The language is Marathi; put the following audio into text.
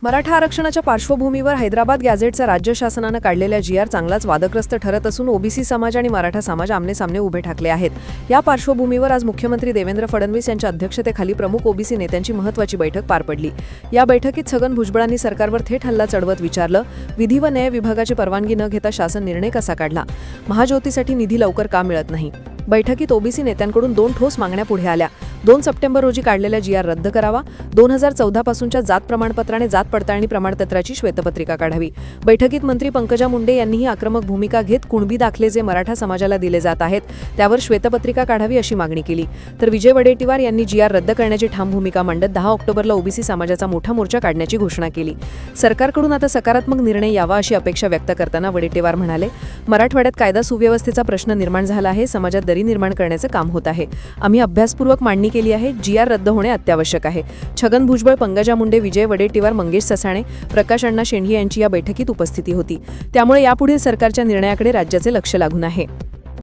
मराठा आरक्षणाच्या पार्श्वभूमीवर हैदराबाद गॅझेटचा राज्य शासनानं काढलेल्या जी.आर. चांगलाच वादग्रस्त ठरत असून ओबीसी समाज आणि मराठा समाज आमने-सामने उभे ठाकले आहेत. या पार्श्वभूमीवर आज मुख्यमंत्री देवेंद्र फडणवीस यांच्या अध्यक्षतेखाली प्रमुख ओबीसी नेत्यांची महत्त्वाची बैठक पार पडली. या बैठकीत छगन भुजबळांनी सरकारवर थेट हल्ला चढवत विचारलं, विधी व न्याय विभागाची परवानगी न घेता शासन निर्णय कसा काढला? महाज्योतीसाठी निधी लवकर का मिळत नाही? बैठकीत ओबीसी नेत्यांकडून 2 ठोस मागण्या पुढे आल्या. 2 सप्टेंबर रोजी काढलेल्या जी.आर. रद्द करावा. 2014 पासूनच्या जात प्रमाणपत्राने जात पडताळणी प्रमाणपत्राची श्वेतपत्रिका काढावी. बैठकीत मंत्री पंकजा मुंडे यांनीही आक्रमक भूमिका घेत कुणबी दाखले जे मराठा समाजाला दिले जात आहेत त्यावर श्वेतपत्रिका काढावी अशी मागणी केली. तर विजय वडेट्टीवार यांनी जी.आर. रद्द करण्याची ठाम भूमिका मांडत 10 ऑक्टोबरला ओबीसी समाजाचा मोठा मोर्चा काढण्याची घोषणा केली. सरकारकडून आता सकारात्मक निर्णय यावा अशी अपेक्षा व्यक्त करताना वडेट्टीवार म्हणाले, मराठवाड्यात कायदा सुव्यवस्थेचा प्रश्न निर्माण झाला आहे. समाजात दरी निर्माण करण्याचं काम होत आहे. आम्ही अभ्यासपूर्वक मांडणी केली आहे. जी.आर. रद्द होणे अत्यावश्यक आहे. छगन भुजबळ, पंकजा मुंडे, विजय वडेट्टीवार, मंगेश ससाणे, प्रकाश अण्णा शेंडगे यांची या बैठकीत उपस्थिती होती. त्यामुळे यापुढील सरकारच्या निर्णयाकडे राज्याचे लक्ष लागून आहे.